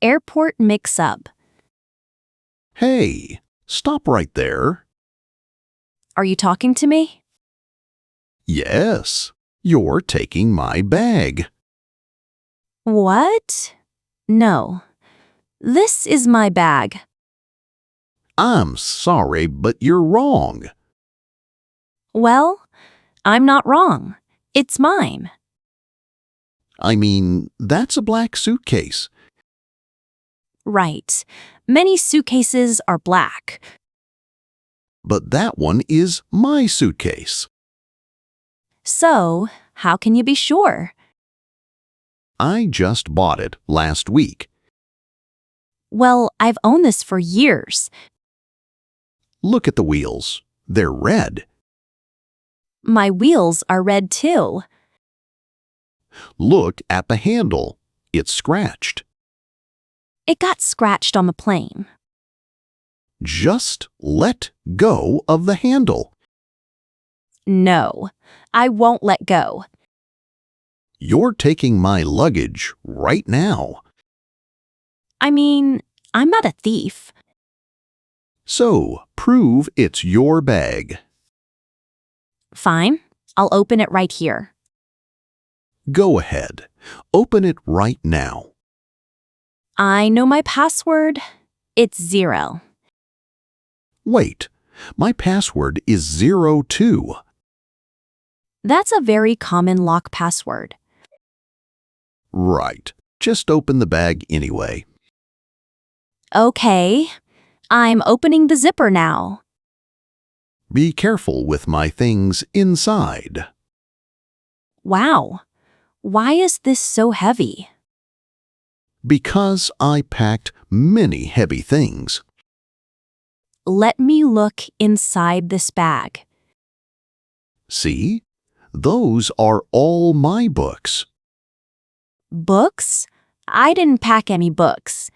airport mix-up. Hey, stop right there. Are you talking to me? Yes, you're taking my bag. What? No. This is my bag. I'm sorry, but you're wrong. Well, I'm not wrong. It's mine. I mean, that's a black suitcase. Right. Many suitcases are black. But that one is my suitcase. So, how can you be sure? I just bought it last week. Well, I've owned this for years. Look at the wheels. They're red. My wheels are red too. Look at the handle. It's scratched. It got scratched on the plane. Just let go of the handle. No, I won't let go. You're taking my luggage right now. I mean, I'm not a thief. So, prove it's your bag. Fine, I'll open it right here. Go ahead. Open it right now. I know my password. It's 0. Wait, my password is 02. That's a very common lock password. Right. Just open the bag anyway. Okay, I'm opening the zipper now. Be careful with my things inside. Wow, why is this so heavy? Because I packed many heavy things. Let me look inside this bag. See? Those are all my books. Books? I didn't pack any books.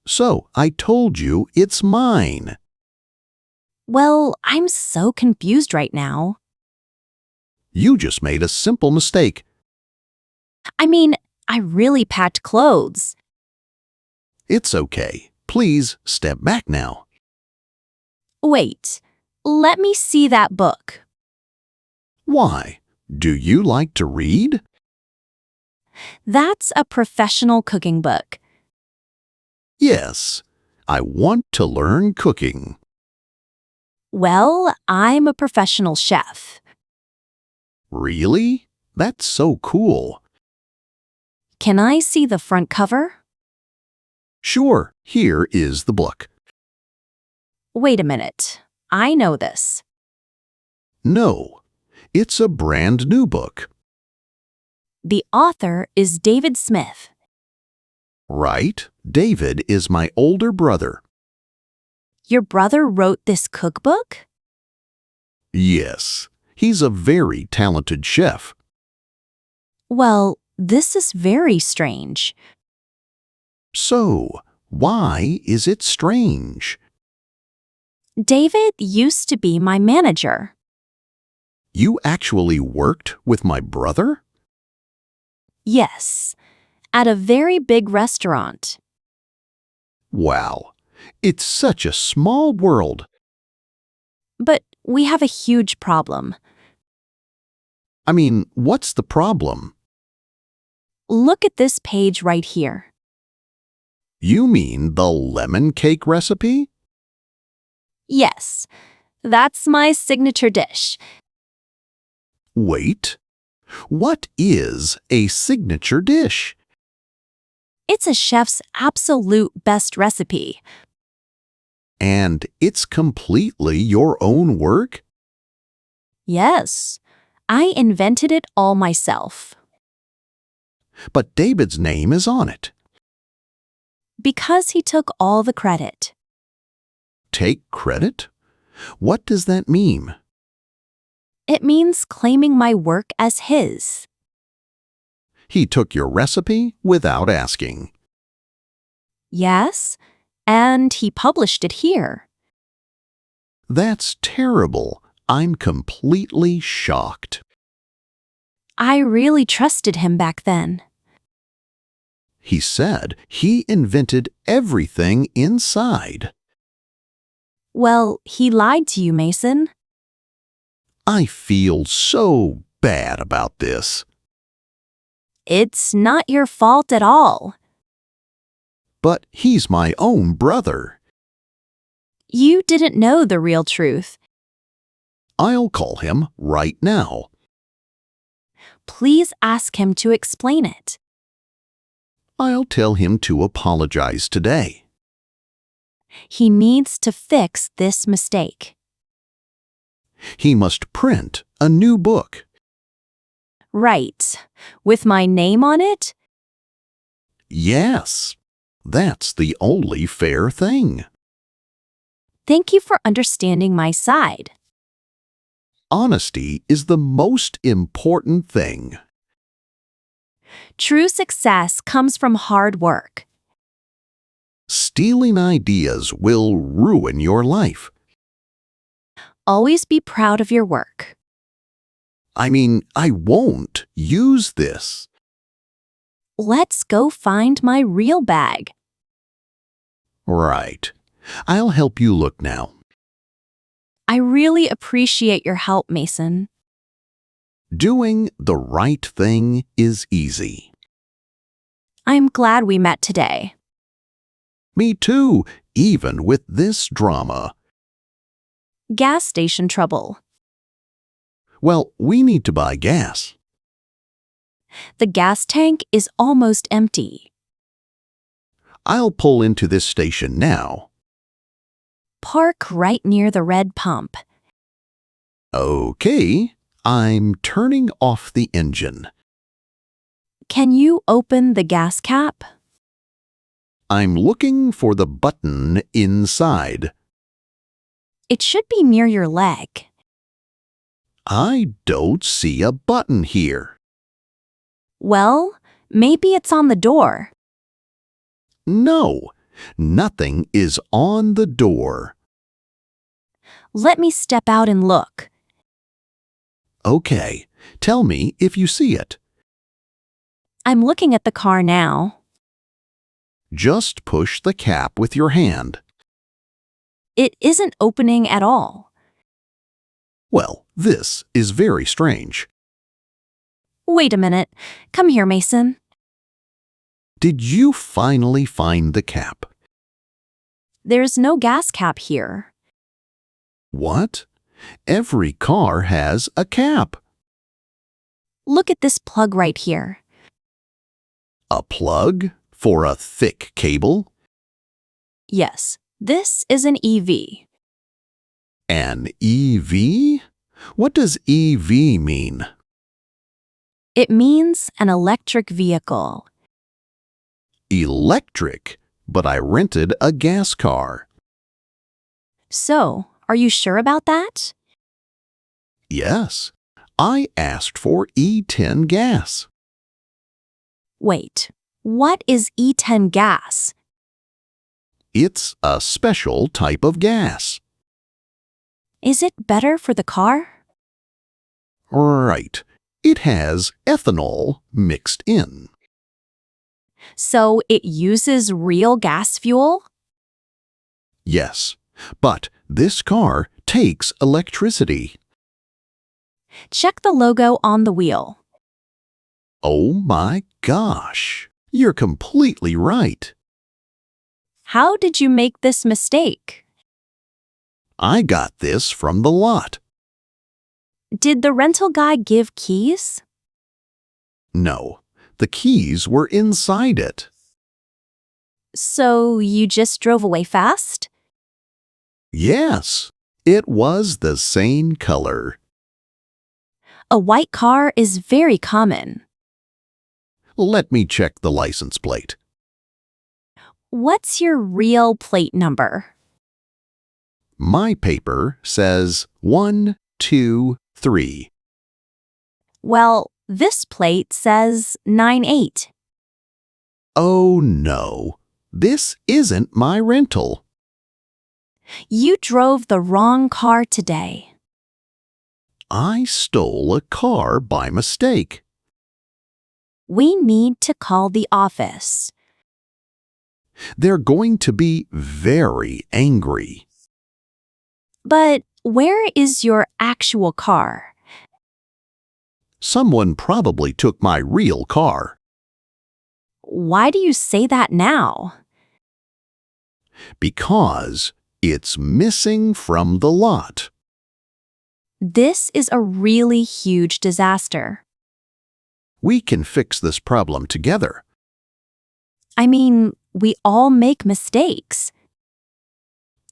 So, I told you it's mine. Well, I'm so confused right now. You just made a simple mistake. I mean, I really packed clothes. It's okay. Please step back now. Wait, let me see that book. Why? Do you like to read? That's a professional cooking book. Yes. I want to learn cooking. Well, I'm a professional chef. Really? That's so cool. Can I see the front cover? Sure, here is the book. Wait a minute. I know this. No, it's a brand new book. The author is David Smith. Right? David is my older brother. Your brother wrote this cookbook? Yes, he's a very talented chef. Well, this is very strange. So, why is it strange? David used to be my manager. You actually worked with my brother? Yes, at a very big restaurant. Wow, it's such a small world. But we have a huge problem. I mean, what's the problem? Look at this page right here. You mean the lemon cake recipe? Yes, that's my signature dish. Wait, what is a signature dish? It's a chef's absolute best recipe. And it's completely your own work? Yes, I invented it all myself. But David's name is on it. Because he took all the credit. Take credit? What does that mean? It means claiming my work as his. He took your recipe without asking. Yes, and he published it here. That's terrible. I'm completely shocked. I really trusted him back then. He said he invented everything inside. Well, he lied to you, Mason. I feel so bad about this. It's not your fault at all. But he's my own brother. You didn't know the real truth. I'll call him right now. Please ask him to explain it. I'll tell him to apologize today. He needs to fix this mistake. He must print a new book. Right. With my name on it? Yes, that's the only fair thing. Thank you for understanding my side. Honesty is the most important thing. True success comes from hard work. Stealing ideas will ruin your life. Always be proud of your work. I won't use this. Let's go find my real bag. Right. I'll help you look now. I really appreciate your help, Mason. Doing the right thing is easy. I'm glad we met today. Me too, even with this drama. Gas station trouble. Well, we need to buy gas. The gas tank is almost empty. I'll pull into this station now. Park right near the red pump. Okay, I'm turning off the engine. Can you open the gas cap? I'm looking for the button inside. It should be near your leg. I don't see a button here. Well, maybe it's on the door. No, nothing is on the door. Let me step out and look. Okay, tell me if you see it. I'm looking at the car now. Just push the cap with your hand. It isn't opening at all. Well, this is very strange. Wait a minute. Come here, Mason. Did you finally find the cap? There's no gas cap here. What? Every car has a cap. Look at this plug right here. A plug for a thick cable? Yes, this is an EV. An EV? What does EV mean? It means an electric vehicle. Electric, but I rented a gas car. So, are you sure about that? Yes, I asked for E10 gas. Wait, what is E10 gas? It's a special type of gas. Is it better for the car? Right. It has ethanol mixed in. So it uses real gas fuel? Yes, but this car takes electricity. Check the logo on the wheel. Oh my gosh, you're completely right. How did you make this mistake? I got this from the lot. Did the rental guy give keys? No, the keys were inside it. So you just drove away fast? Yes, it was the same color. A white car is very common. Let me check the license plate. What's your real plate number? My paper says 1, 2, 3. Well, this plate says 98. Oh no, this isn't my rental. You drove the wrong car today. I stole a car by mistake. We need to call the office. They're going to be very angry. But where is your actual car? Someone probably took my real car. Why do you say that now? Because it's missing from the lot. This is a really huge disaster. We can fix this problem together. I mean, we all make mistakes.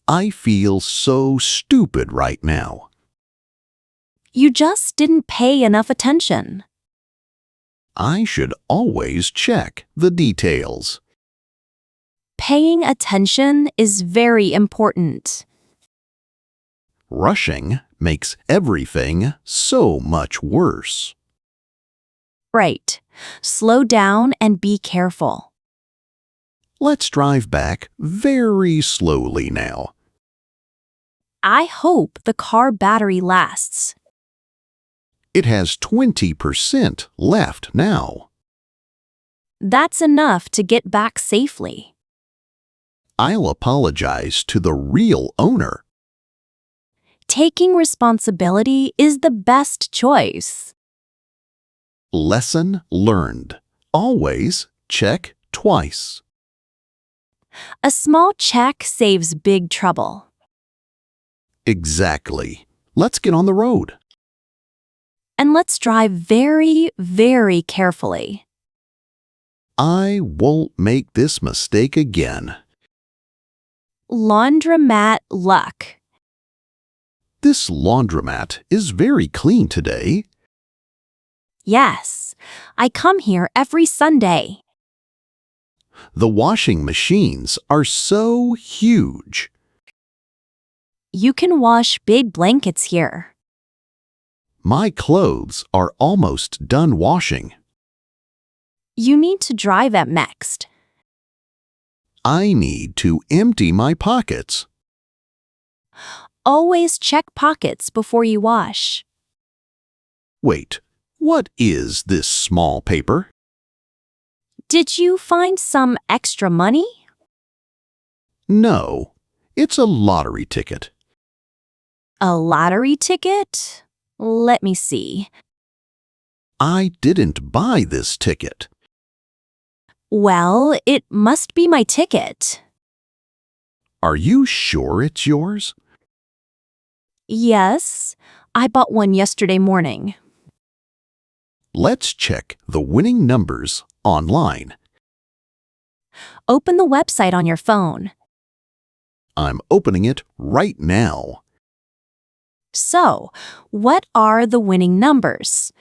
I feel so stupid right now. You just didn't pay enough attention. I should always check the details. Paying attention is very important. Rushing makes everything so much worse. Right. Slow down and be careful. Let's drive back very slowly now. I hope the car battery lasts. It has 20% left now. That's enough to get back safely. I'll apologize to the real owner. Taking responsibility is the best choice. Lesson learned. Always check twice. A small check saves big trouble. Exactly. Let's get on the road. And let's drive very, very carefully. I won't make this mistake again. Laundromat Luck. This laundromat is very clean today. Yes, I come here every Sunday. The washing machines are so huge. You can wash big blankets here. My clothes are almost done washing. You need to drive at next. I need to empty my pockets. Always check pockets before you wash. Wait, what is this small paper? Did you find some extra money? No, it's a lottery ticket. A lottery ticket? Let me see. I didn't buy this ticket. Well, it must be my ticket. Are you sure it's yours? Yes, I bought one yesterday morning. Let's check the winning numbers online. Open the website on your phone. I'm opening it right now. So, what are the winning numbers?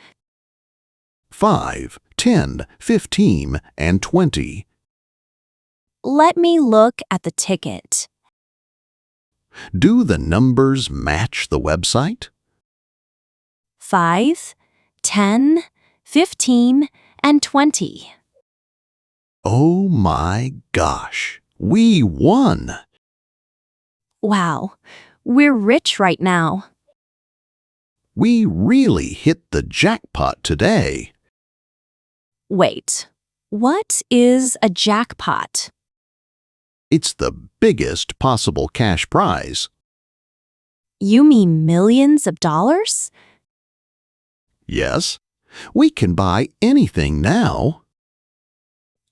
5, 10, 15, and 20. Let me look at the ticket. Do the numbers match the website? 5, 10, 15, and 20. Oh my gosh, we won! Wow, we're rich right now. We really hit the jackpot today. Wait, what is a jackpot? It's the biggest possible cash prize. You mean millions of dollars? Yes, we can buy anything now.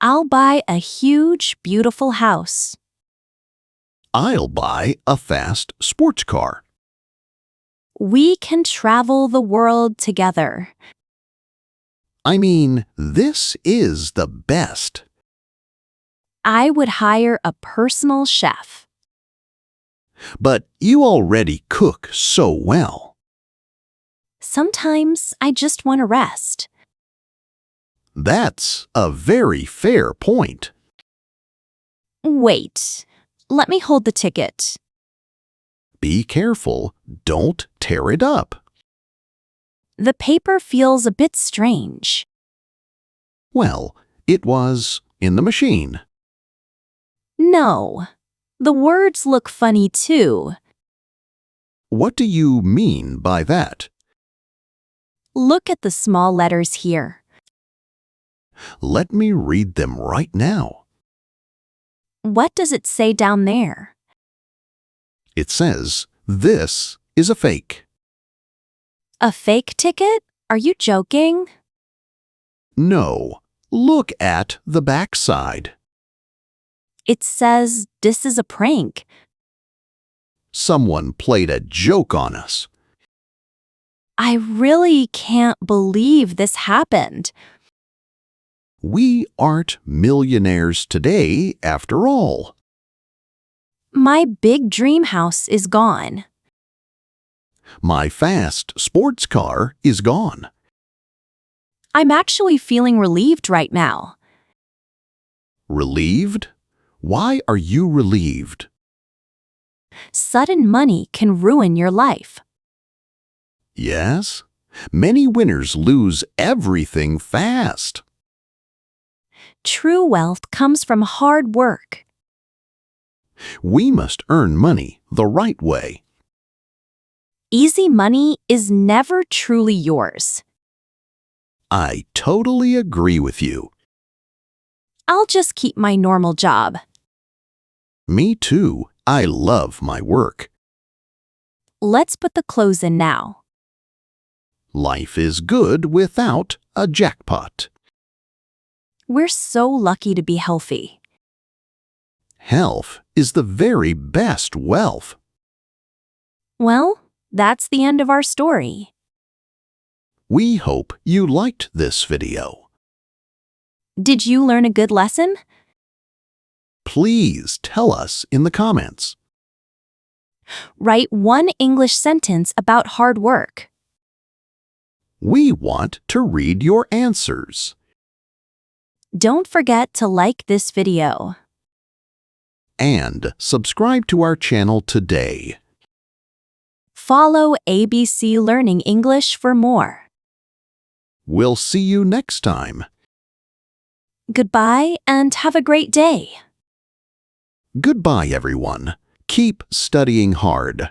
I'll buy a huge, beautiful house. I'll buy a fast sports car. We can travel the world together. I mean, this is the best. I would hire a personal chef. But you already cook so well. Sometimes I just want to rest. That's a very fair point. Wait, let me hold the ticket. Be careful, don't tear it up. The paper feels a bit strange. Well, it was in the machine. No, the words look funny too. What do you mean by that? Look at the small letters here. Let me read them right now. What does it say down there? It says, "This is a fake." A fake ticket? Are you joking? No, look at the backside. It says this is a prank. Someone played a joke on us. I really can't believe this happened. We aren't millionaires today after all. My big dream house is gone. My fast sports car is gone. I'm actually feeling relieved right now. Relieved? Why are you relieved? Sudden money can ruin your life. Yes, many winners lose everything fast. True wealth comes from hard work. We must earn money the right way. Easy money is never truly yours. I totally agree with you. I'll just keep my normal job. Me too. I love my work. Let's put the clothes in now. Life is good without a jackpot. We're so lucky to be healthy. Health is the very best wealth. Well, that's the end of our story. We hope you liked this video. Did you learn a good lesson? Please tell us in the comments. Write one English sentence about hard work. We want to read your answers. Don't forget to like this video. And subscribe to our channel today. Follow ABC Learning English for more. We'll see you next time. Goodbye and have a great day. Goodbye, everyone. Keep studying hard.